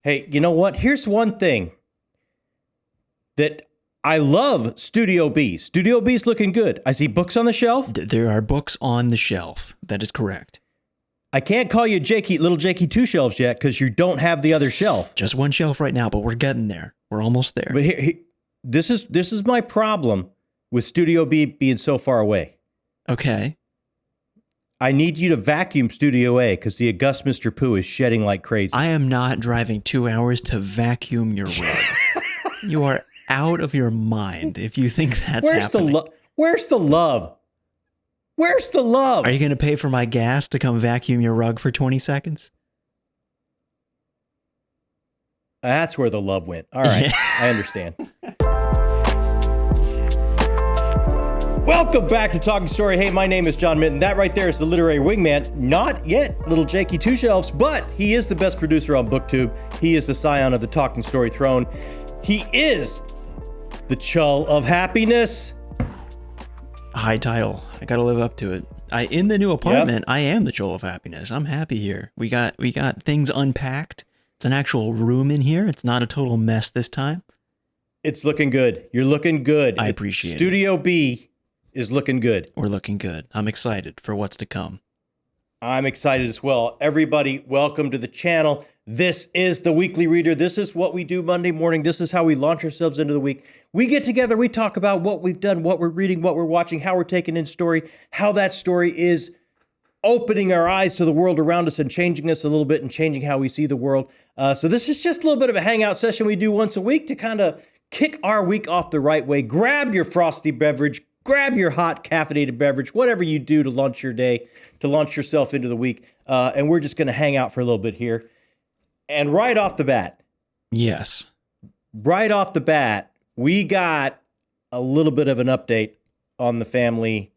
Hey, you know what? Here's one thing that I love Studio B. Studio B's looking good. I see books on the shelf. There are books on the shelf. That is correct. I can't call you little Jakey 2 shelves yet because you don't have the other shelf. Just one shelf right now, but we're getting there. We're almost there. But this is my problem with Studio B being so far away. Okay. I need you to vacuum Studio A because the august Mr. Pooh is shedding like crazy. I am not driving 2 hours to vacuum your rug. You are out of your mind if you think that's happening. Where's the love? Where's the love? Are you going to pay for my gas to come vacuum your rug for 20 seconds? That's where the love went. All right. I understand. Welcome back to Talking Story. Hey, my name is John Minton. That right there is the literary wingman. Not yet little Jakey 2 shelves, but he is the best producer on BookTube. He is the scion of the Talking Story throne. He is the Chull of Happiness. High title. I got to live up to it. In the new apartment, I am the Chull of Happiness. I'm happy here. We got things unpacked. It's an actual room in here. It's not a total mess this time. It's looking good. You're looking good. I appreciate it. Studio B is looking good. We're looking good. I'm excited for what's to come. I'm excited as well. Everybody, welcome to the channel. This is the Weekly Reader. This is what we do Monday morning. This is how we launch ourselves into the week. We get together, we talk about what we've done, what we're reading, what we're watching, how we're taking in story, how that story is opening our eyes to the world around us and changing us a little bit and changing how we see the world. So this is just a little bit of a hangout session we do once a week to kind of kick our week off the right way. Grab your frosty beverage, grab your hot caffeinated beverage, whatever you do to launch your day, to launch yourself into the week. And we're just going to hang out for a little bit here. And right off the bat. Yes. Right off the bat, we got a little bit of an update on the family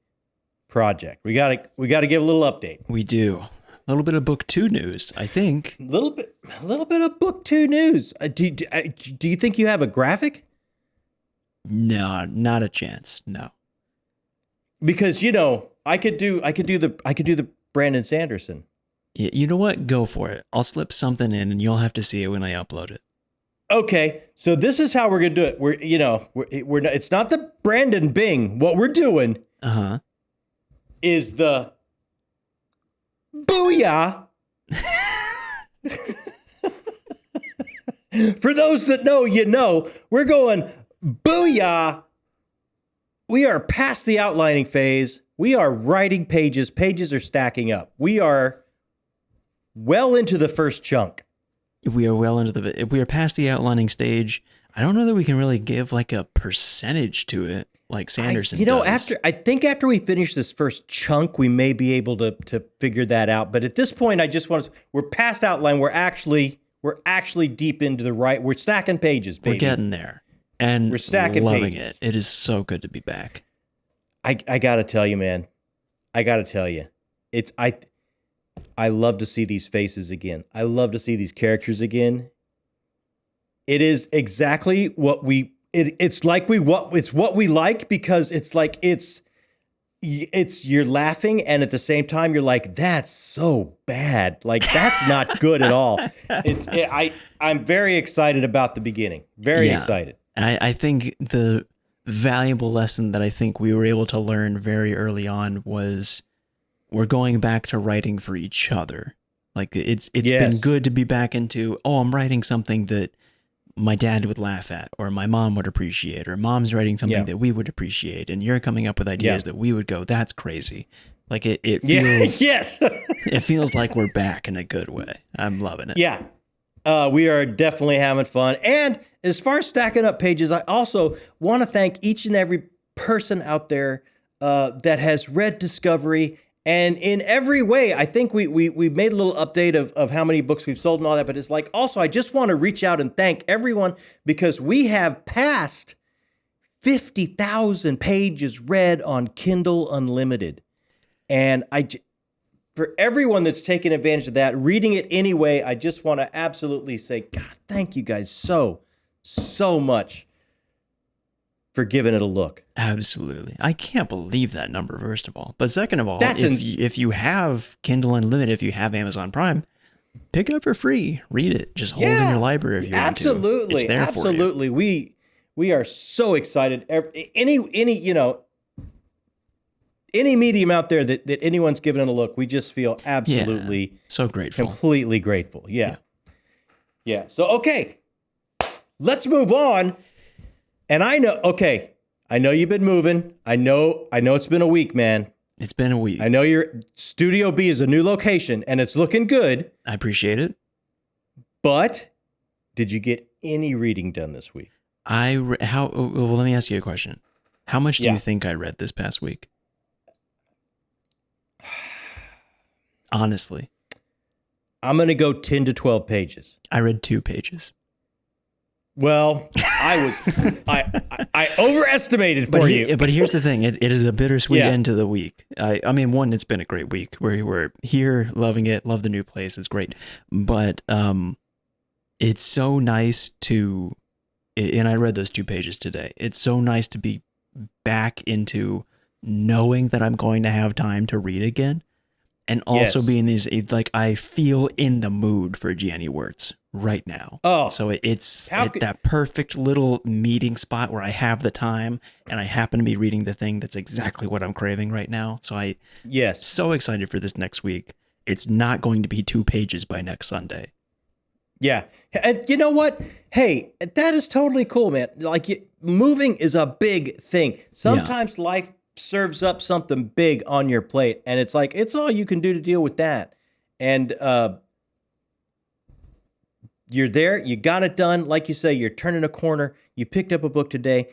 project. We got to give a little update. We do. A little bit of book 2 news, I think. A little bit of book 2 news. Do you think you have a graphic? No, not a chance. No. Because I could do the Brandon Sanderson. You know what? Go for it. I'll slip something in and you'll have to see it when I upload it. Okay. So this is how we're going to do it. We're not, it's not the Brandon Bing. What we're doing is the Booyah. For those that know, we're going Booyah. We are past the outlining phase. We are writing pages. Pages are stacking up. We are well into the first chunk. We are past the outlining stage. I don't know that we can really give like a percentage to it like Sanderson does. After we finish this first chunk, we may be able to figure that out. But at this point, we're past outline. We're actually deep into the right. We're stacking pages, baby. We're getting there. And we're stacking loving pages. It is so good to be back. I got to tell you, man. I love to see these faces again. I love to see these characters again. It is exactly what it's what we like because it's you're laughing and at the same time you're like, that's so bad. Like that's not good at all. I'm very excited about the beginning. Very excited. And I think the valuable lesson that I think we were able to learn very early on was we're going back to writing for each other. Like it's been good to be back into, I'm writing something that my dad would laugh at or my mom would appreciate, or mom's writing something that we would appreciate. And you're coming up with ideas that we would go, that's crazy. Like it feels, it feels like we're back in a good way. I'm loving it. Yeah. We are definitely having fun. And as far as stacking up pages, I also want to thank each and every person out there that has read Discovery. And in every way, I think we made a little update of how many books we've sold and all that. But it's like, also, I just want to reach out and thank everyone because we have passed 50,000 pages read on Kindle Unlimited. And for everyone that's taken advantage of that, reading it anyway, I just want to absolutely say, God, thank you guys so much for giving it a look. Absolutely. I can't believe that number, first of all. But second of all, if you have Kindle Unlimited, if you have Amazon Prime, pick it up for free. Read it. Just hold it in your library if you want to. Absolutely. It's there Absolutely. for you. We are so excited. Any medium out there that anyone's given it a look, we just feel absolutely so grateful. Completely grateful. Yeah. So, okay, let's move on. And I know you've been moving. I know it's been a week, man. It's been a week. I know your Studio B is a new location and it's looking good. I appreciate it. But did you get any reading done this week? Well, let me ask you a question. How much do you think I read this past week? Honestly. I'm going to go 10 to 12 pages. I read 2 pages. Well, I overestimated for you. But here's the thing. It is a bittersweet end to the week. I mean, one, it's been a great week. We're here, loving it, love the new place. It's great. But it's so nice to, and I read those 2 pages today. It's so nice to be back into knowing that I'm going to have time to read again. And also being these, like, I feel in the mood for Gianni Wirtz right now. Oh, so it's that perfect little meeting spot where I have the time and I happen to be reading the thing that's exactly what I'm craving right now. So so excited for this next week. It's not going to be 2 pages by next Sunday. Yeah. And you know what? Hey, that is totally cool, man. Like, moving is a big thing. Sometimes life serves up something big on your plate, and it's like, it's all you can do to deal with that. And you're there, you got it done. Like you say, you're turning a corner. You picked up a book today,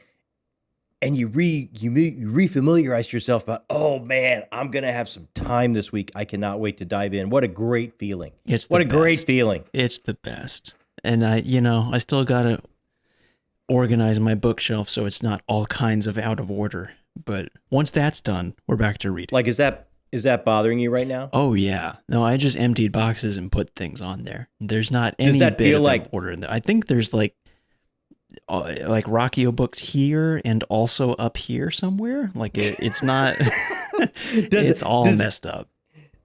and you refamiliarize yourself about, oh man, I'm gonna have some time this week. I cannot wait to dive in. What a great feeling! Great feeling! It's the best. And I still gotta organize my bookshelf so it's not all kinds of out of order. But once that's done, we're back to reading. Like, is that bothering you right now? Oh yeah. No, I just emptied boxes and put things on there. There's not any bit of order in there. I think there's like Rockio books here and also up here somewhere. Like it's not. It's all messed up.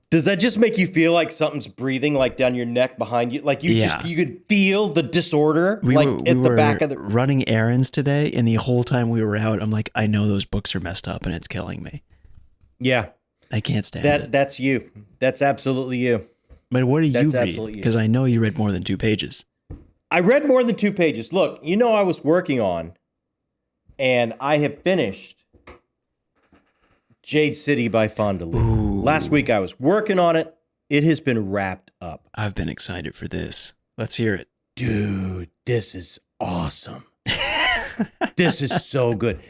Does that just make you feel like something's breathing like down your neck behind you? Like you could feel the disorder we the back of the running errands today, and the whole time we were out, I'm like, I know those books are messed up and it's killing me. Yeah. I can't stand it. That's you. That's absolutely you. But what do you read? Because I know you read more than 2 pages. I read more than 2 pages. Look, I was working on, and I have finished Jade City by Fonda Lee. Last week I was working on it. It has been wrapped up. I've been excited for this. Let's hear it. Dude, this is awesome. This is so good.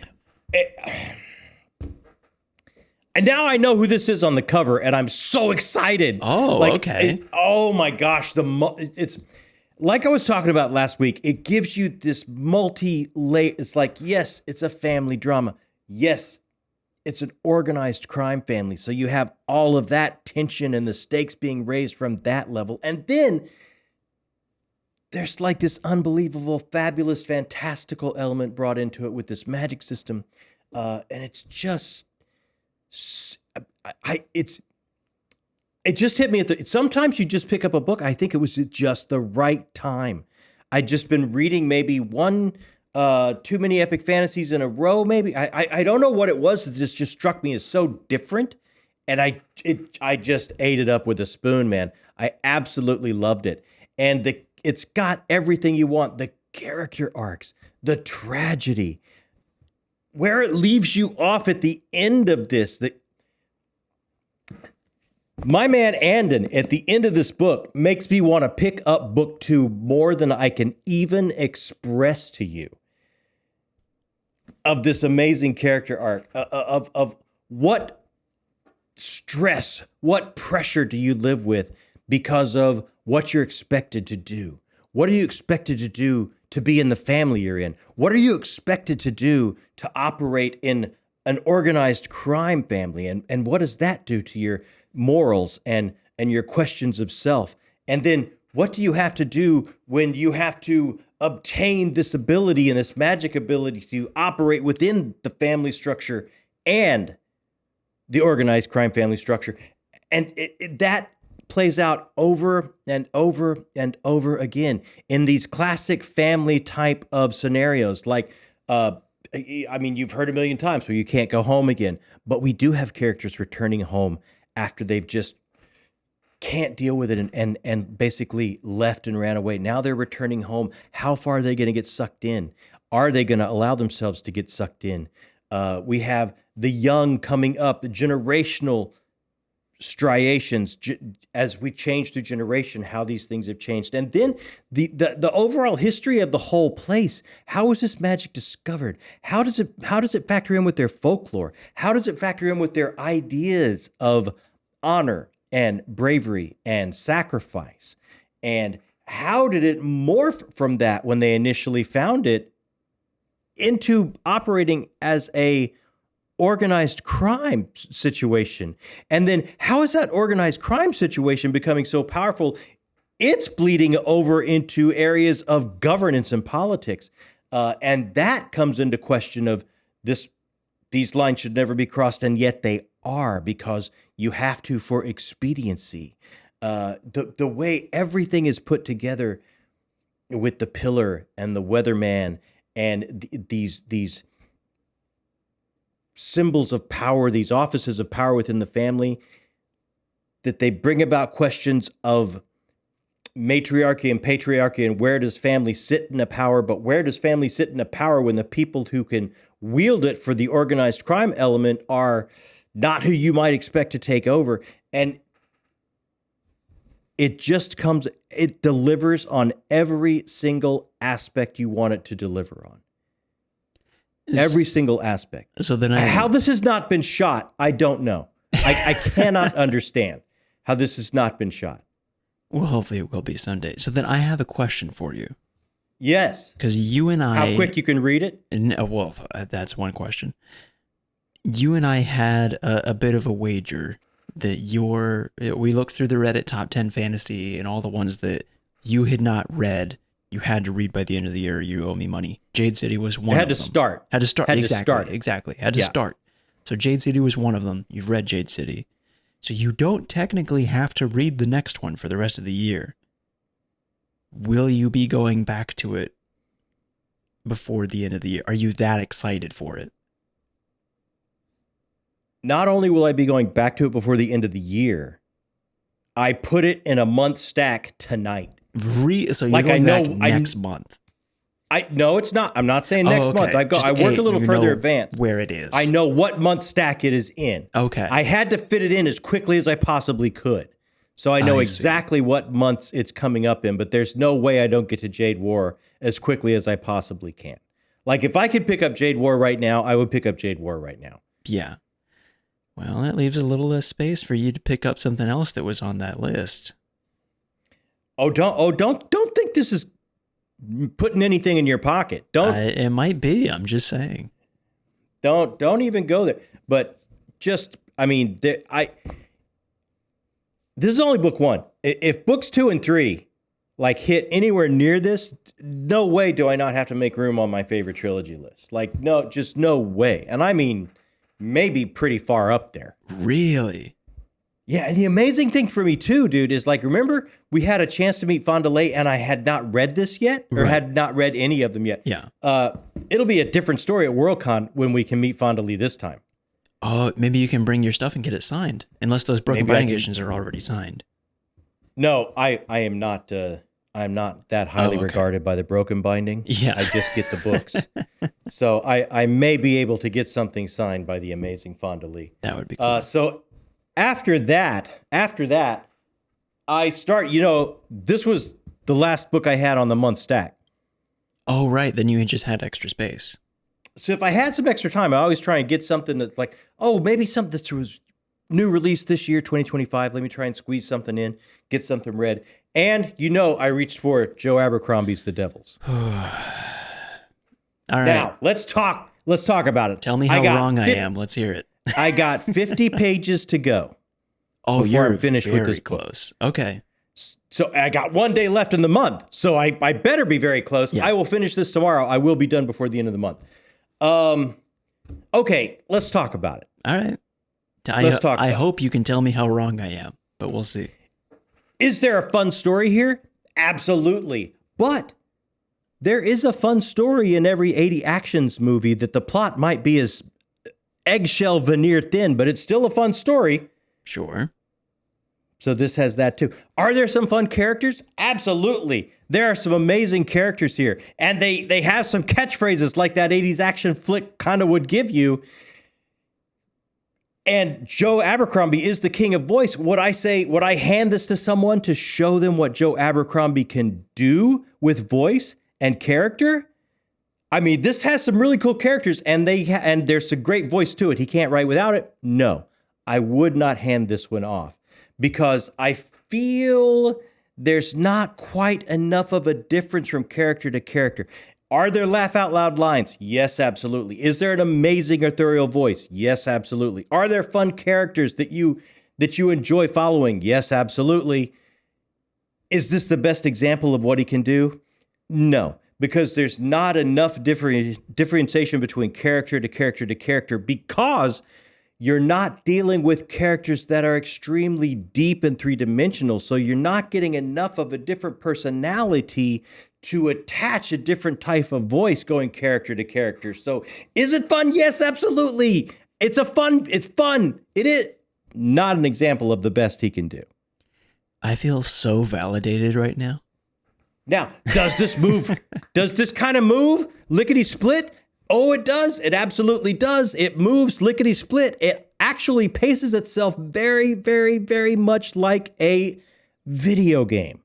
And now I know who this is on the cover, and I'm so excited. Oh, okay. Oh my gosh, it's like I was talking about last week. It gives you this multi-layer. It's like, yes, it's a family drama. Yes, it's an organized crime family. So you have all of that tension and the stakes being raised from that level. And then there's like this unbelievable, fabulous, fantastical element brought into it with this magic system. And it's just, it just hit me sometimes you just pick up a book. I think it was just the right time. I'd just been reading maybe too many epic fantasies in a row, maybe. I don't know what it was that just struck me as so different, and I just ate it up with a spoon, man. I absolutely loved it, and it's got everything you want: the character arcs, the tragedy, where it leaves you off at the end of this. My man Andon at the end of this book makes me want to pick up book 2 more than I can even express to you. Of this amazing character arc, of what stress, what pressure do you live with because of what you're expected to do? What are you expected to do to be in the family you're in? What are you expected to do to operate in an organized crime family? And what does that do to your morals and your questions of self? And then what do you have to do when you have to obtain this ability and this magic ability to operate within the family structure and the organized crime family structure? And that plays out over and over and over again in these classic family type of scenarios. Like, I mean, you've heard a million times where you can't go home again, but we do have characters returning home after they've just can't deal with it and basically left and ran away. Now they're returning home. How far are they going to get sucked in? Are they going to allow themselves to get sucked in? We have the young coming up, the generational striations as we change through generation, how these things have changed. And then the overall history of the whole place. How was this magic discovered? How does it factor in with their folklore? How does it factor in with their ideas of honor and bravery and sacrifice? And how did it morph from that when they initially found it into operating as a organized crime situation? And then how is that organized crime situation becoming so powerful? It's bleeding over into areas of governance and politics. And that comes into question of these lines should never be crossed, and yet they are, because you have to for expediency. The way everything is put together with the pillar and the weatherman and these symbols of power, these offices of power within the family, that they bring about questions of matriarchy and patriarchy, and where does family sit in a power, but where does family sit in a power when the people who can wield it for the organized crime element are not who you might expect to take over. And it delivers on every single aspect you want it to deliver on. Every single aspect. So then how this has not been shot, I don't know. I cannot understand how this has not been shot. Well, hopefully it will be someday. So then I have a question for you. Yes. Because you and I... How quick you can read it? Well, that's one question. You and I had a bit of a wager that we looked through the Reddit top 10 fantasy and all the ones that you had not read. You had to read by the end of the year. You owe me money. Jade City was one of them. Had to start. Exactly. Had to start. So Jade City was one of them. You've read Jade City. So you don't technically have to read the next one for the rest of the year. Will you be going back to it before the end of the year? Are you that excited for it? Not only will I be going back to it before the end of the year, I put it in a month stack tonight. So you're going back next month? No, it's not. I'm not saying next month. I work a little further advanced. Where it is. I know what month stack it is in. Okay. I had to fit it in as quickly as I possibly could. So I know exactly what months it's coming up in, but there's no way I don't get to Jade War as quickly as I possibly can. Like, if I could pick up Jade War right now, I would pick up Jade War right now. Yeah. Well, that leaves a little less space for you to pick up something else that was on that list. Don't think this is putting anything in your pocket. Don't. It might be. I'm just saying. Don't even go there. But just, I mean, this is only book one. If books 2 and 3 like hit anywhere near this, no way do I not have to make room on my favorite trilogy list. Like, no, just no way. And I mean, maybe pretty far up there. Really? Yeah, and the amazing thing for me too, dude, is like, remember we had a chance to meet Fond du Lac and I had not read this yet, or had not read any of them yet. Yeah. It'll be a different story at Worldcon when we can meet Fond du Lac this time. Oh, maybe you can bring your stuff and get it signed, unless those broken binding editions are already signed. No, I am not. I'm not that highly regarded by the broken binding. Yeah. I just get the books. So I may be able to get something signed by the amazing Fond du Lac. That would be cool. So after that, I start, this was the last book I had on the month stack. Oh, right. Then you just had extra space. So if I had some extra time, I always try and get something that's like, oh, maybe something that's was new release this year, 2025. Let me try and squeeze something in, get something read. And, I reached for Joe Abercrombie's The Devils. All right. Now, let's talk about it. Tell me how wrong I am. Let's hear it. I got 50 pages to go. Oh, you're finished very with this close. Okay. So I got 1 day left in the month. So I better be very close. Yeah. I will finish this tomorrow. I will be done before the end of the month. Okay, let's talk about it. All right. I hope you can tell me how wrong I am, but we'll see. Is there a fun story here? Absolutely. But there is a fun story in every 80 Actions movie that the plot might be as eggshell veneer thin, but it's still a fun story. Sure. So this has that too. Are there some fun characters? Absolutely. There are some amazing characters here. And they have some catchphrases like that 80s action flick kind of would give you. And Joe Abercrombie is the king of voice. Would I hand this to someone to show them what Joe Abercrombie can do with voice and character? I mean, this has some really cool characters, and there's a great voice to it. He can't write without it. No, I would not hand this one off because I feel there's not quite enough of a difference from character to character. Are there laugh out loud lines? Yes, absolutely. Is there an amazing authorial voice? Yes, absolutely. Are there fun characters that you enjoy following? Yes, absolutely. Is this the best example of what he can do? No, because there's not enough differentiation between character to character to character because you're not dealing with characters that are extremely deep and three-dimensional, so you're not getting enough of a different personality to attach a different type of voice going character to character. So is it fun? Yes, absolutely. It's fun. It is not an example of the best he can do. I feel so validated right now. Now, does this move? Does this kind of move lickety split? Oh, it does. It absolutely does. It moves lickety split. It actually paces itself very, very, very much like a video game.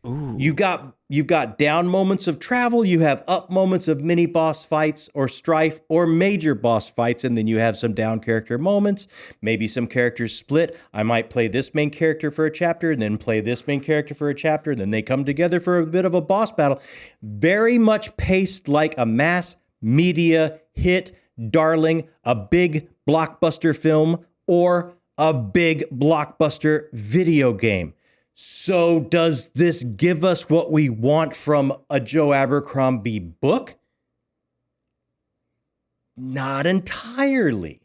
Ooh. You've got down moments of travel, you have up moments of mini boss fights or strife or major boss fights, and then you have some down character moments. Maybe some characters split. I might play this main character for a chapter and then play this main character for a chapter, and then they come together for a bit of a boss battle. Very much paced like a mass media hit, darling, a big blockbuster film or a big blockbuster video game. So does this give us what we want from a Joe Abercrombie book? Not entirely.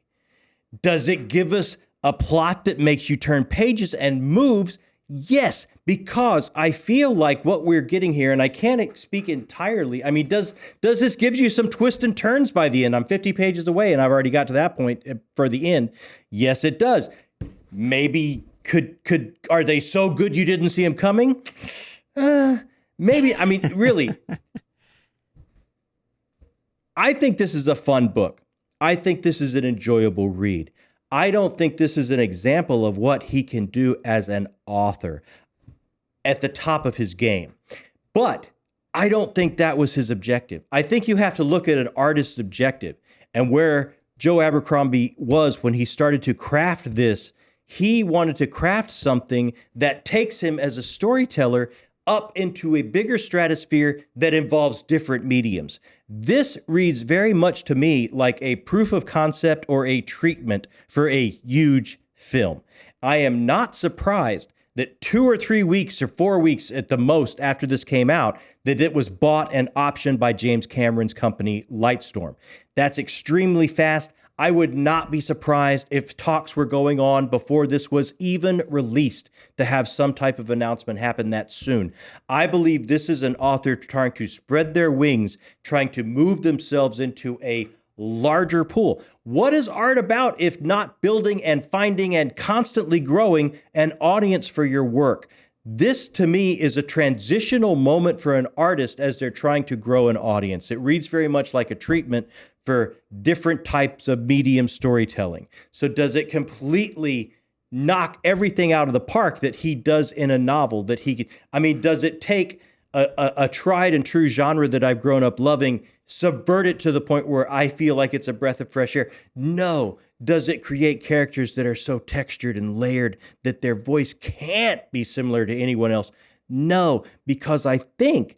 Does it give us a plot that makes you turn pages and moves? Yes, because I feel like what we're getting here, and I can't speak entirely. I mean, does this give you some twists and turns by the end? I'm 50 pages away, and I've already got to that point for the end. Yes, it does. Maybe are they so good you didn't see them coming? Maybe. I mean, really. I think this is a fun book. I think this is an enjoyable read. I don't think this is an example of what he can do as an author at the top of his game. But I don't think that was his objective. I think you have to look at an artist's objective and where Joe Abercrombie was when he started to craft this. He wanted to craft something that takes him as a storyteller up into a bigger stratosphere that involves different mediums. This reads very much to me like a proof of concept or a treatment for a huge film. I am not surprised that 2 or 3 weeks or 4 weeks at the most after this came out, that it was bought and optioned by James Cameron's company, Lightstorm. That's extremely fast. I would not be surprised if talks were going on before this was even released to have some type of announcement happen that soon. I believe this is an author trying to spread their wings, trying to move themselves into a larger pool. What is art about if not building and finding and constantly growing an audience for your work? This, to me, is a transitional moment for an artist as they're trying to grow an audience. It reads very much like a treatment for different types of medium storytelling. So does it completely knock everything out of the park that he does in a novel that he could? I mean, does it take a tried and true genre that I've grown up loving, subvert it to the point where I feel like it's a breath of fresh air? No. Does it create characters that are so textured and layered that their voice can't be similar to anyone else? No, because I think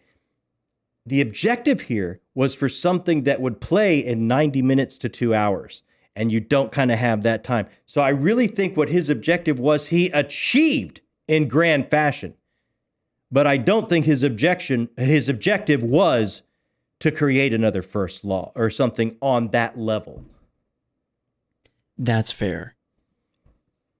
the objective here was for something that would play in 90 minutes to 2 hours, and you don't kind of have that time. So I really think what his objective was, he achieved in grand fashion. But I don't think his objective was to create another First Law or something on that level. That's fair.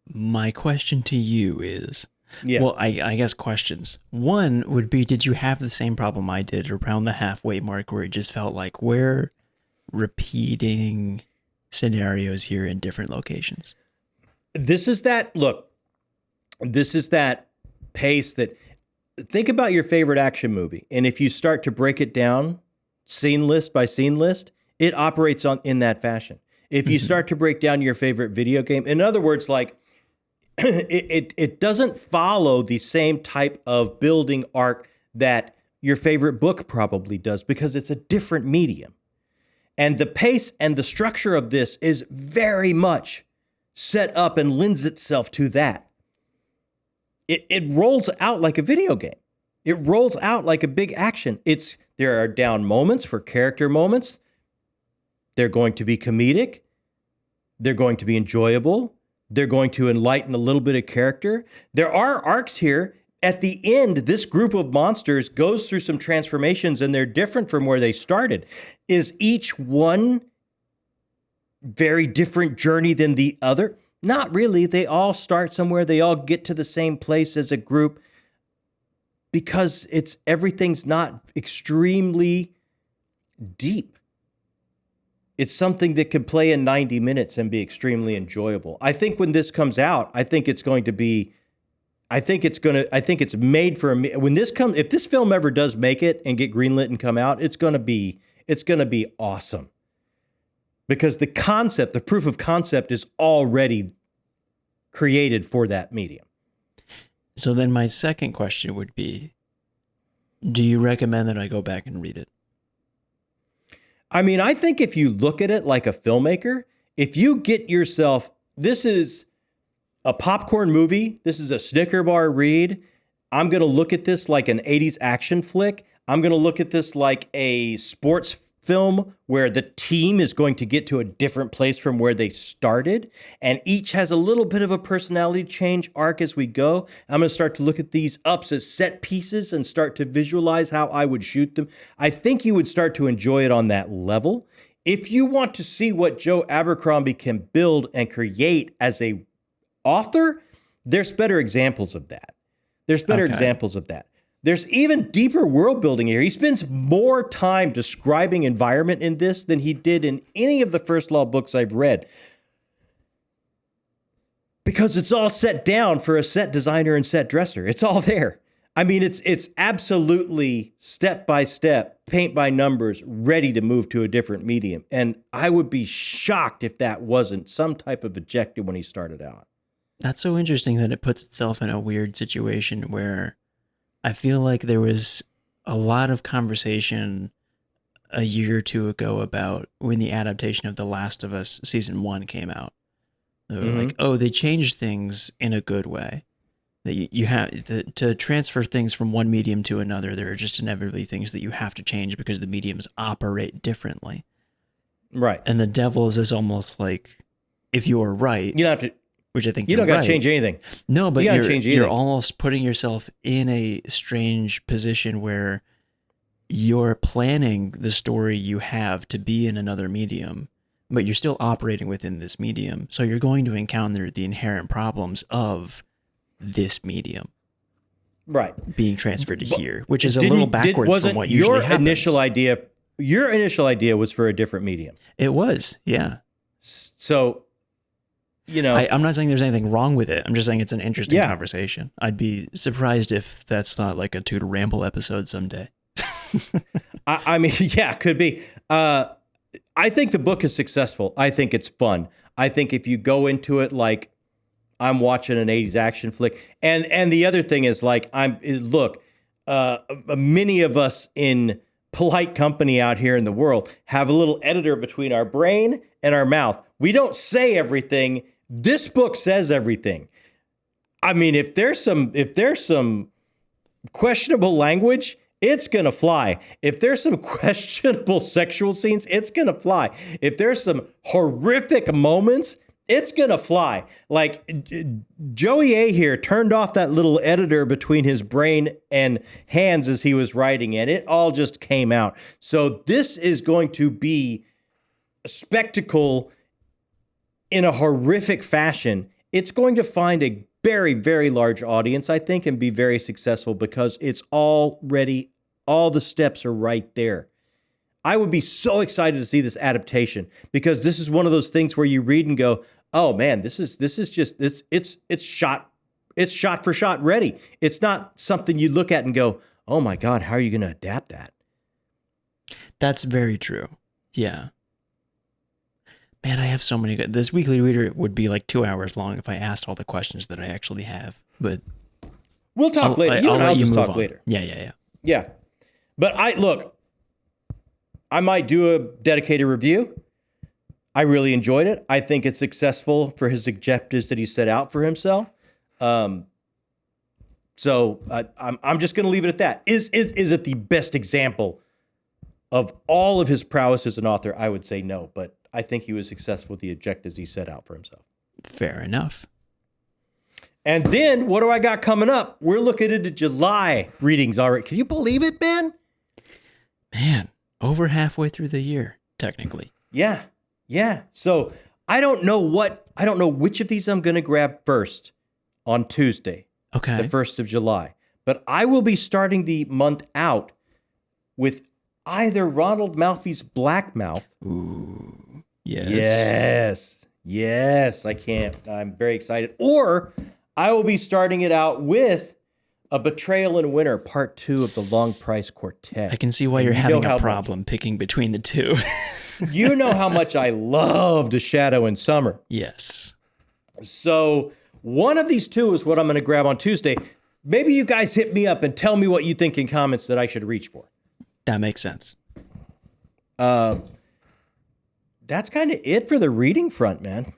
My question to you is, Yeah. Well, I guess questions. One would be, did you have the same problem I did around the halfway mark where it just felt like we're repeating scenarios here in different locations? This is that pace that, think about your favorite action movie. And if you start to break it down scene list by scene list, it operates in that fashion. If you start to break down your favorite video game, in other words, like it doesn't follow the same type of building arc that your favorite book probably does, because it's a different medium. And the pace and the structure of this is very much set up and lends itself to that. It rolls out like a video game. It rolls out like a big action. There are down moments for character moments. They're going to be comedic. They're going to be enjoyable. They're going to enlighten a little bit of character. There are arcs here. At the end, this group of monsters goes through some transformations, and they're different from where they started. Is each one very different journey than the other? Not really. They all start somewhere. They all get to the same place as a group, because everything's not extremely deep. It's something that could play in 90 minutes and be extremely enjoyable. I think when this comes out, I think it's made for if this film ever does make it and get greenlit and come out, it's going to be awesome. Because the proof of concept is already created for that medium. So then my second question would be, do you recommend that I go back and read it? I mean, I think if you look at it like a filmmaker, if you get yourself, this is a popcorn movie, this is a Snicker bar read. I'm going to look at this like an 80s action flick. I'm going to look at this like a sports film where the team is going to get to a different place from where they started, and each has a little bit of a personality change arc as we go. I'm going to start to look at these ups as set pieces and start to visualize how I would shoot them. I think you would start to enjoy it on that level. If you want to see what Joe Abercrombie can build and create as a author, there's better examples of that. There's even deeper world building here. He spends more time describing environment in this than he did in any of the First Law books I've read, because it's all set down for a set designer and set dresser. It's all there. I mean, it's absolutely step by step, paint by numbers, ready to move to a different medium. And I would be shocked if that wasn't some type of objective when he started out. That's so interesting that it puts itself in a weird situation where I feel like there was a lot of conversation a year or two ago about when the adaptation of The Last of Us season 1 came out. They were like, oh, they changed things in a good way. That you have to transfer things from one medium to another. There are just inevitably things that you have to change because the mediums operate differently. Right. And the Devils is almost like, if you are right, you don't have to. Which I think you don't got to change anything. No, but you're almost putting yourself in a strange position where you're planning the story you have to be in another medium, but you're still operating within this medium. So you're going to encounter the inherent problems of this medium. Right. Being transferred to here, which is a little backwards from what usually happens. Your initial idea was for a different medium. It was, yeah. So, you know, I'm not saying there's anything wrong with it. I'm just saying it's an interesting conversation. I'd be surprised if that's not like a Tutor Ramble episode someday. I mean, yeah, could be. I think the book is successful. I think it's fun. I think if you go into it like I'm watching an 80s action flick, and the other thing is like many of us in polite company out here in the world have a little editor between our brain and our mouth. We don't say everything. This book says everything. I mean, if there's some questionable language, it's going to fly. If there's some questionable sexual scenes, it's going to fly. If there's some horrific moments, it's going to fly. Like Joey A here turned off that little editor between his brain and hands as he was writing, and it all just came out. So this is going to be a spectacle in a horrific fashion. It's going to find a very, very large audience, I think, and be very successful because it's already, all the steps are right there. I would be so excited to see this adaptation because this is one of those things where you read and go, oh man, this is just, it's shot for shot ready. It's not something you look at and go, oh my God, how are you going to adapt that? That's very true. Yeah. Man, I have so many good. This weekly reader would be like 2 hours long if I asked all the questions that I actually have. But we'll talk later. I'll just talk later. Yeah. Yeah. But I might do a dedicated review. I really enjoyed it. I think it's successful for his objectives that he set out for himself. So I'm just going to leave it at that. Is it the best example of all of his prowess as an author? I would say no, but I think he was successful with the objectives he set out for himself. Fair enough. And then what do I got coming up? We're looking into July readings already. Can you believe it, Ben? Man, over halfway through the year, technically. Yeah. So I don't know which of these I'm going to grab first on Tuesday, okay, the 1st of July. But I will be starting the month out with either Ronald Malfi's Blackmouth. Ooh, yes. Yes, I can't. I'm very excited. Or I will be starting it out with A Betrayal in Winter, Part 2 of the Long Price Quartet. I can see why you're having a problem picking between the two. You know how much I loved A Shadow in Summer. Yes. So one of these two is what I'm going to grab on Tuesday. Maybe you guys hit me up and tell me what you think in comments that I should reach for. That makes sense. That's kind of it for the reading front, man.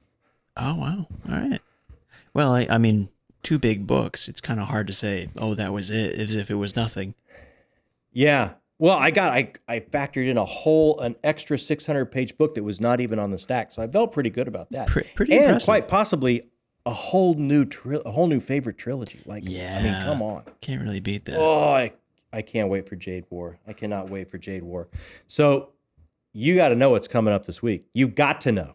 Oh, wow. All right. Well, I mean, 2 big books. It's kind of hard to say, oh, that was it, as if it was nothing. Yeah. Well, I factored in an extra 600-page book that was not even on the stack, so I felt pretty good about that. Pretty and impressive. Quite possibly a whole new favorite trilogy. Yeah. I mean, come on. Can't really beat that. Oh, I can't wait for Jade War. I cannot wait for Jade War. So you got to know what's coming up this week. You got to know.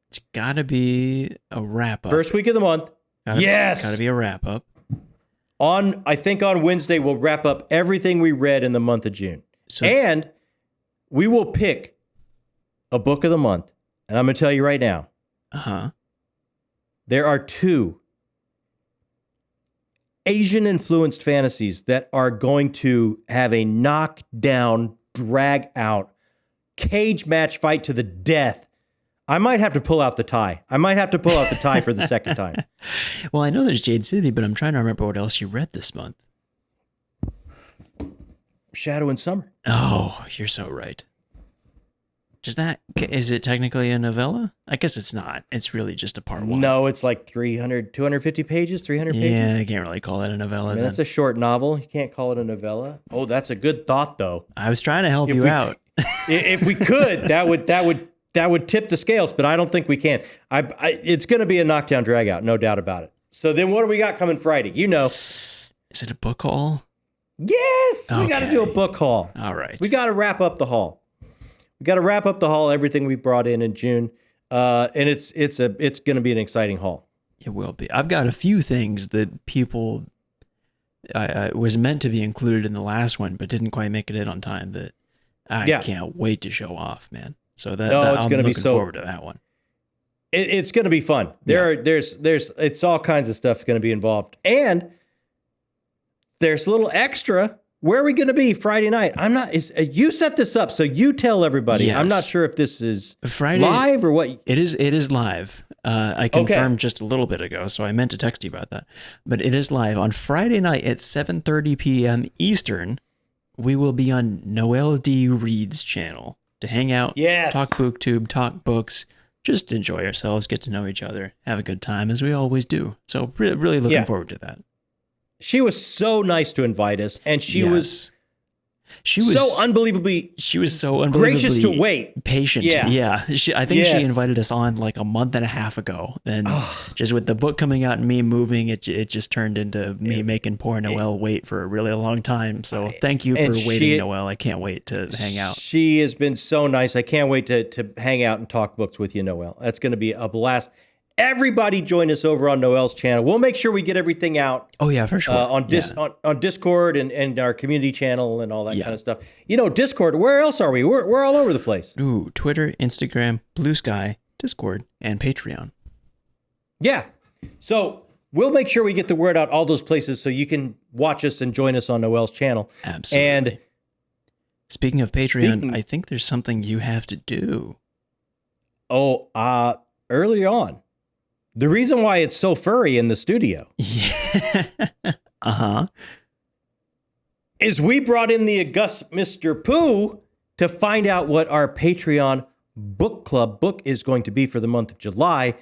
It's got to be a wrap up. First week of the month. Yes. Got to be a wrap up. I think on Wednesday, we'll wrap up everything we read in the month of June. And we will pick a book of the month. And I'm going to tell you right now. There are 2 Asian-influenced fantasies that are going to have a knockdown, drag-out, cage match fight to the death. I might have to pull out the tie. For the second time. Well, I know there's Jade City, but I'm trying to remember what else you read this month. Shadow in Summer. Oh, you're so right. Is it technically a novella? I guess it's not. It's really just a part 1. No, it's like 250 pages, 300 pages. Yeah, I can't really call that a novella. That's a short novel. You can't call it a novella. Oh, that's a good thought, though. I was trying to help you out. If we could, that would tip the scales, but I don't think we can. It's going to be a knockdown, drag out, no doubt about it. So then what do we got coming Friday? You know. Is it a book haul? Yes, we got to do a book haul. All right. We got to wrap up the haul. Everything we brought in June. And it's going to be an exciting haul. It will be. I've got a few things that people was meant to be included in the last one, but didn't quite make it in on time that I can't wait to show off, man. So I'm looking forward to that one. It's going to be fun. It's all kinds of stuff going to be involved. And there's a little extra. Where are we going to be Friday night? You set this up, so you tell everybody. Yes. I'm not sure if this is Friday, live or what. It is live. I confirmed just a little bit ago, so I meant to text you about that. But it is live on Friday night at 7:30 p.m. Eastern. We will be on Noelle D Reads channel to hang out, talk booktube, talk books, just enjoy ourselves, get to know each other, have a good time as we always do. So really looking forward to that. She was so nice to invite us, and she was so unbelievably gracious to wait, patient. Yeah. I think she invited us on like a month and a half ago, and just with the book coming out and me moving, it just turned into me making poor Noelle wait for a really long time. So thank you for waiting, Noelle. I can't wait to hang out. She has been so nice. I can't wait to hang out and talk books with you, Noelle. That's going to be a blast. everybody join us over on Noelle's channel. We'll make sure we get everything out. Oh yeah, for sure. On Discord and our community channel and all that kind of stuff. You know, Discord, where else are we? We're all over the place. Ooh, Twitter, Instagram, Blue Sky, Discord, and Patreon. Yeah. So we'll make sure we get the word out all those places so you can watch us and join us on Noelle's channel. Absolutely. And speaking of Patreon, I think there's something you have to do. Early on. The reason why it's so furry in the studio. Yeah. Is we brought in the august Mr. Pooh to find out what our Patreon book club book is going to be for the month of July.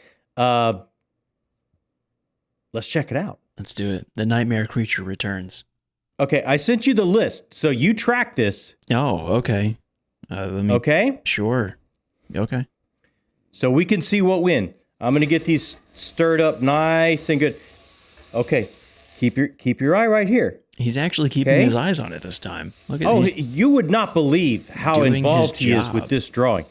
Let's check it out. Let's do it. The Nightmare Creature returns. Okay, I sent you the list, so you track this. Oh, okay. Okay? Sure. Okay. So we can see what win. I'm going to get these stirred up nice and good. Okay, keep your eye right here. He's actually keeping his eyes on it this time. Look at you would not believe how involved he is with this drawing.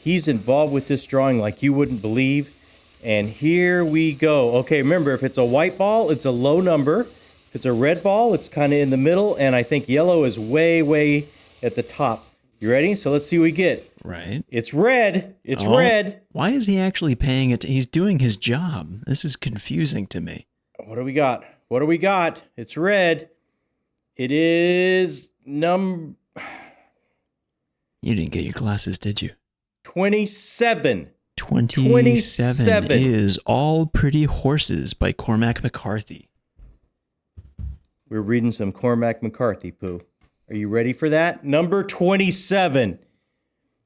He's involved with this drawing like you wouldn't believe. And here we go. Okay, remember, if it's a white ball, it's a low number. If it's a red ball, it's kind of in the middle. And I think yellow is way, way at the top. You ready? So let's see what we get. Right. It's red. It's red. Why is he actually paying it? He's doing his job. This is confusing to me. What do we got? What do we got? It's red. It is You didn't get your glasses, did you? 27. 27 is All Pretty Horses by Cormac McCarthy. We're reading some Cormac McCarthy, Pooh. Are you ready for that? Number 27.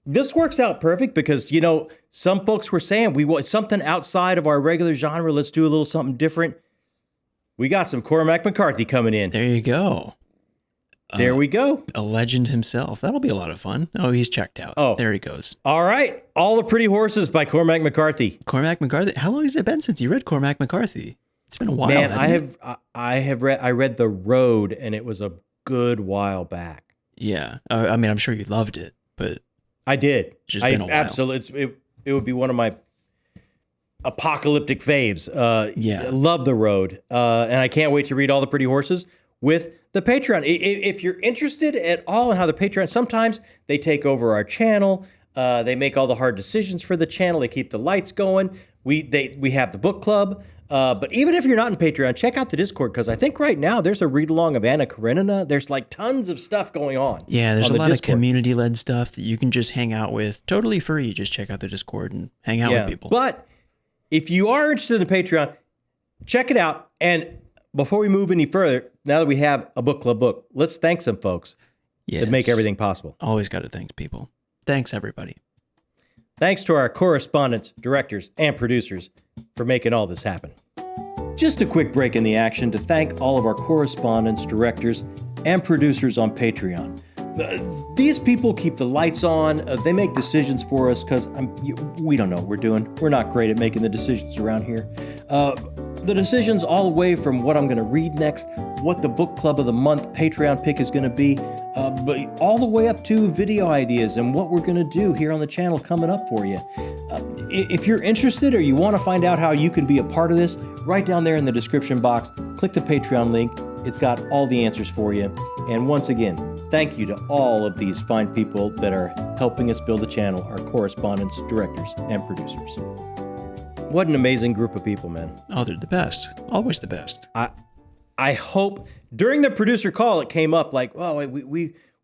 This works out perfect because, you know, some folks were saying we want something outside of our regular genre. Let's do a little something different. We got some Cormac McCarthy coming in. There you go. There we go. A legend himself. That'll be a lot of fun. Oh, he's checked out. Oh, there he goes. All right. All the Pretty Horses by Cormac McCarthy. Cormac McCarthy. How long has it been since you read Cormac McCarthy? It's been a while. Man, I read The Road, and it was a good while back. Yeah. I mean, I'm sure you loved it, but I did. It's just been a while. Absolutely. It would be one of my apocalyptic faves. Yeah. I love The Road. And I can't wait to read All the Pretty Horses with the Patreon. If you're interested at all in how the Patreon, sometimes they take over our channel. They make all the hard decisions for the channel. They keep the lights going. We have the book club. But even if you're not in Patreon, check out the Discord, because I think right now there's a read-along of Anna Karenina. There's like tons of stuff going on. Yeah, there's a lot of community-led stuff that you can just hang out with. Totally free. Just check out the Discord and hang out with people. But if you are interested in the Patreon, check it out. And before we move any further, now that we have a book club book, let's thank some folks that make everything possible. Always got to thank people. Thanks, everybody. Thanks to our correspondents, directors, and producers for making all this happen. Just a quick break in the action to thank all of our correspondents, directors, and producers on Patreon. These people keep the lights on. They make decisions for us because we don't know what we're doing. We're not great at making the decisions around here. The decisions all the way from what I'm going to read next, what the book club of the month Patreon pick is going to be, but all the way up to video ideas and what we're going to do here on the channel coming up for you. If you're interested or you want to find out how you can be a part of this, right down there in the description box, click the Patreon link. It's got all the answers for you. And once again, thank you to all of these fine people that are helping us build the channel, our correspondents, directors, and producers. What an amazing group of people, man. Oh, they're the best. Always the best. I hope during the producer call it came up like, oh,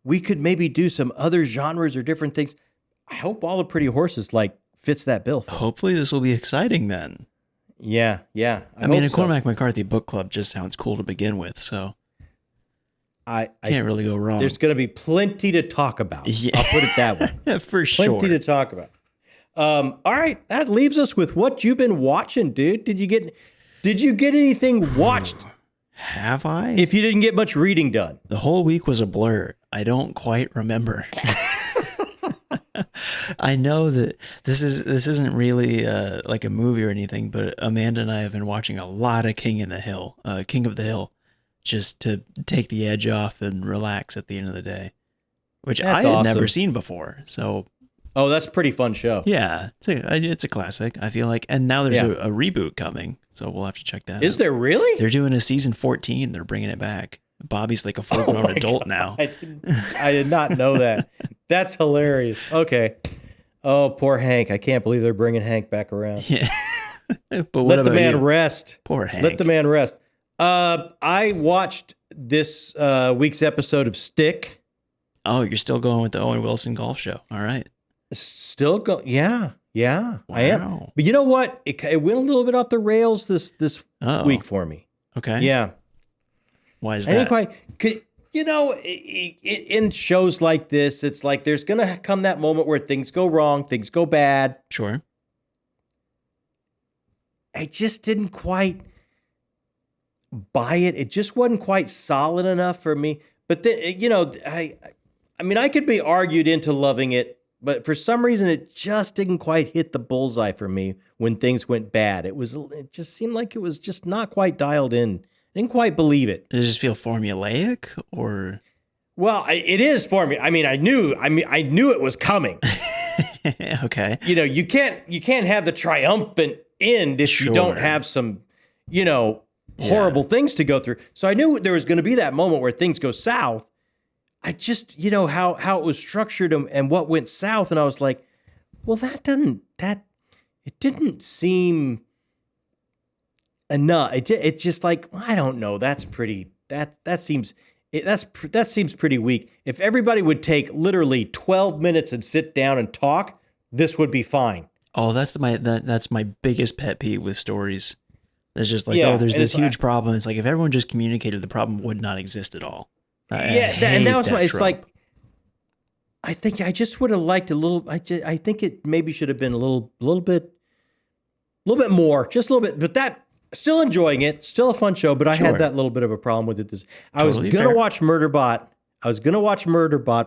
we could maybe do some other genres or different things. I hope All the Pretty Horses like fits that bill. Hopefully this will be exciting then. Yeah. I mean, a Cormac McCarthy book club just sounds cool to begin with, so I can't really go wrong. There's going to be plenty to talk about. Yeah. I'll put it that way. For sure. Plenty to talk about. All right, that leaves us with what you've been watching, dude. Did you get anything watched? Have I? If you didn't get much reading done. The whole week was a blur. I don't quite remember. I know that this isn't really like a movie or anything, but Amanda and I have been watching a lot of King of the Hill, just to take the edge off and relax at the end of the day, which I had never seen before. So Oh, that's a pretty fun show. Yeah, it's a classic, I feel like. And now there's a reboot coming, so we'll have to check that out. Is there really? They're doing a season 14. They're bringing it back. Bobby's like a full-grown adult now. I did not know that. That's hilarious. Okay. Oh, poor Hank. I can't believe they're bringing Hank back around. Yeah. But let the man rest. Poor Hank. Let the man rest. I watched this week's episode of Stick. Oh, you're still going with the Owen Wilson golf show. All right. Still go. Yeah. Wow. I am. But you know what? It went a little bit off the rails this week for me. Okay. Yeah. Why is that? I didn't quite. You know, in shows like this, it's like there's going to come that moment where things go wrong, things go bad. Sure. I just didn't quite buy it. It just wasn't quite solid enough for me. But then, you know, I mean, I could be argued into loving it, but for some reason, it just didn't quite hit the bullseye for me when things went bad. It just seemed like it was just not quite dialed in. I didn't quite believe it. Does it just feel formulaic, or? Well, it is formulaic. I mean, I knew it was coming. Okay. You know, you can't have the triumphant end if you don't have some, you know, horrible things to go through. So I knew there was going to be that moment where things go south. I just, you know, how it was structured and what went south, and I was like, well, it didn't seem enough. It just like, I don't know. That seems pretty weak. If everybody would take literally 12 minutes and sit down and talk, this would be fine. Oh, that's my biggest pet peeve with stories. It's just like, there's this huge problem. It's like if everyone just communicated, the problem would not exist at all. And that was it's like, I think I just would have liked a little. I think it maybe should have been a little bit more, just a little bit. But that, still enjoying it, still a fun show. But I had that little bit of a problem with it. I was gonna watch Murderbot.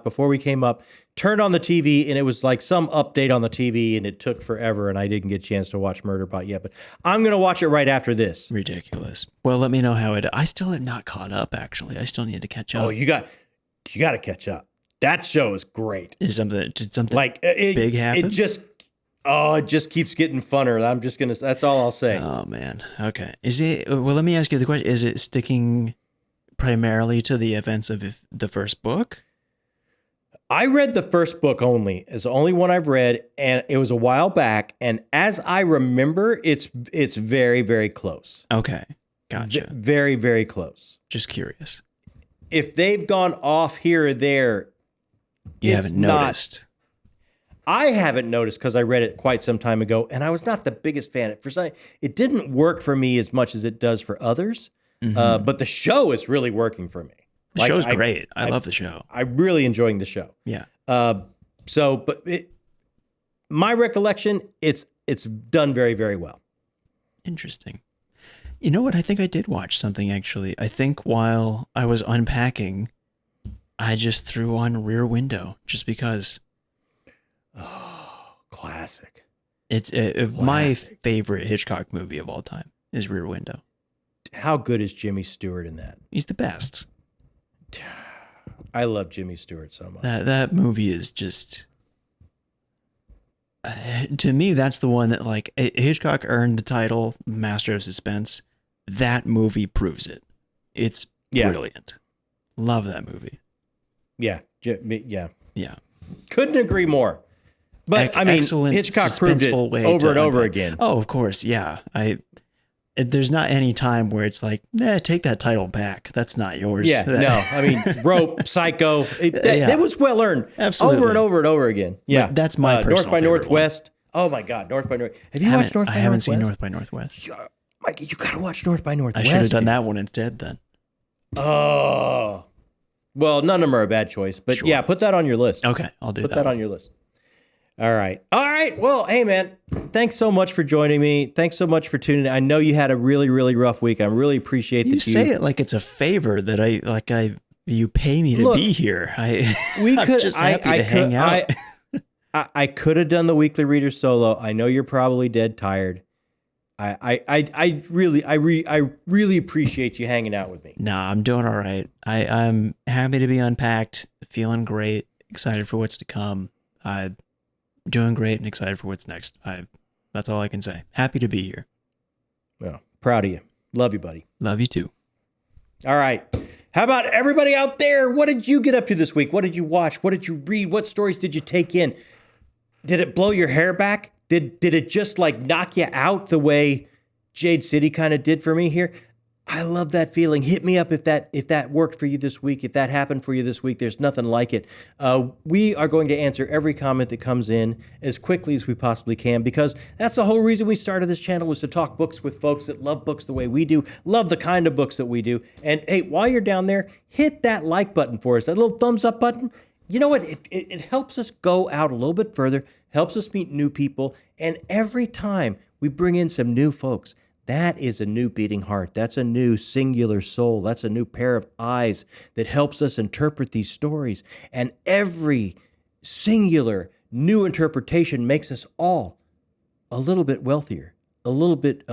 Before we came up. Turned on the TV, and it was like some update on the TV, and it took forever, and I didn't get a chance to watch Murderbot yet. But I'm going to watch it right after this. Ridiculous. Well, let me know how it... I still have not caught up, actually. I still need to catch up. Oh, you got to catch up. That show is great. Did something like big happen? It just keeps getting funner. That's all I'll say. Oh, man. Okay. Well, let me ask you the question. Is it sticking primarily to the events of the first book? I read the first book only. It's the only one I've read, and it was a while back. And as I remember, it's very, very close. Okay, gotcha. Very, very close. Just curious. If they've gone off here or there, you haven't noticed. I haven't noticed because I read it quite some time ago, and I was not the biggest fan. It didn't work for me as much as it does for others. Mm-hmm. But the show is really working for me. The show's great. I love the show. I'm really enjoying the show. Yeah. My recollection, it's done very, very well. Interesting. You know what? I think I did watch something, actually. I think while I was unpacking, I just threw on Rear Window just because. Oh, classic. It's my favorite Hitchcock movie of all time is Rear Window. How good is Jimmy Stewart in that? He's the best. I love Jimmy Stewart so much. That movie is just, to me, that's the one that, like, Hitchcock earned the title Master of Suspense. That movie proves it. It's brilliant. Love that movie. Yeah. Couldn't agree more. But I mean, Hitchcock proved it over and over again. Oh, of course. Yeah. There's not any time where it's like, take that title back. That's not yours. Yeah, no. I mean, Rope, Psycho. It was well earned. Absolutely. Over and over and over again. Yeah. But that's my personal North by favorite Northwest. One. Oh, my God. North by Northwest. Have you watched North by Northwest? I haven't seen North by Northwest. Mike, you got to watch North by Northwest. I should have done that one instead then. Oh. Well, none of them are a bad choice. But yeah, put that on your list. Okay, I'll do that. Put that on your list. All right. Well, hey, man, thanks so much for joining me. Thanks so much for tuning in. I know you had a really, really rough week. I really appreciate that you say it like it's a favor that you pay me to be here. I'm just happy to hang out. I could have done the weekly reader solo. I know you're probably dead tired. I really appreciate you hanging out with me. Nah, I'm doing all right. I'm happy to be unpacked, feeling great, excited for what's to come. doing great and excited for what's next. That's all I can say. Happy to be here. Well, proud of you. Love you, buddy. Love you too. All right. How about everybody out there? What did you get up to this week? What did you watch? What did you read? What stories did you take in? Did it blow your hair back? Did it just like knock you out the way Jade City kind of did for me here? I love that feeling. Hit me up if that worked for you this week. If that happened for you this week, there's nothing like it. We are going to answer every comment that comes in as quickly as we possibly can, because that's the whole reason we started this channel, was to talk books with folks that love books the way we do, love the kind of books that we do. And hey, while you're down there, hit that like button for us, that little thumbs up button. You know what? It helps us go out a little bit further, helps us meet new people. And every time we bring in some new folks, that is a new beating heart. That's a new singular soul. That's a new pair of eyes that helps us interpret these stories. And every singular new interpretation makes us all a little bit wealthier, a little bit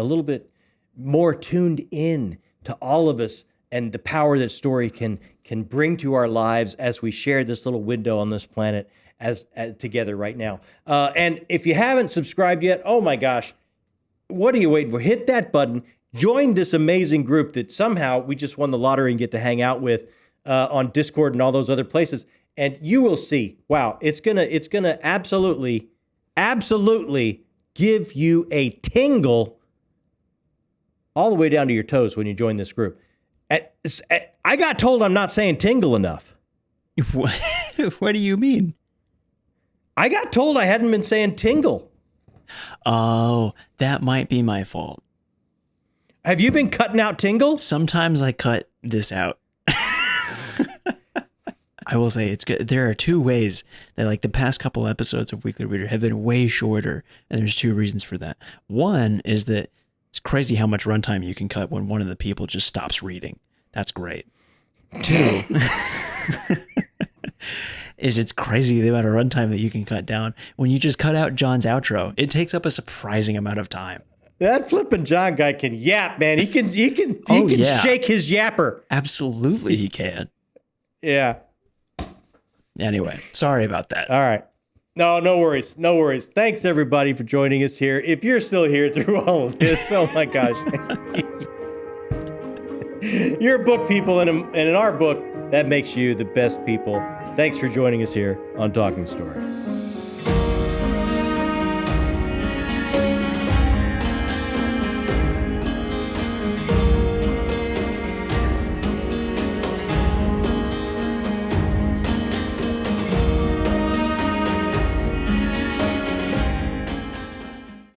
more tuned in to all of us and the power that story can bring to our lives as we share this little window on this planet as together right now. And if you haven't subscribed yet, oh my gosh, what are you waiting for? Hit that button. Join this amazing group that somehow we just won the lottery and get to hang out with on Discord and all those other places. And you will see, wow, it's gonna absolutely give you a tingle all the way down to your toes when you join this group. I got told I'm not saying tingle enough. What do you mean? I got told I hadn't been saying tingle. Oh, that might be my fault. Have you been cutting out tingle? Sometimes I cut this out. I will say it's good. There are two ways that, like, the past couple episodes of Weekly Reader have been way shorter, and there's two reasons for that. One is that it's crazy how much runtime you can cut when one of the people just stops reading. That's great. Two is it's crazy the amount of runtime that you can cut down when you just cut out John's outro. It takes up a surprising amount of time. That flipping John guy can yap, man. He can shake his yapper. Absolutely, he can. Yeah. Anyway, sorry about that. All right. No worries. No worries. Thanks, everybody, for joining us here. If you're still here through all of this, oh my gosh. You're book people, and in our book, that makes you the best people. Thanks for joining us here on Talking Story.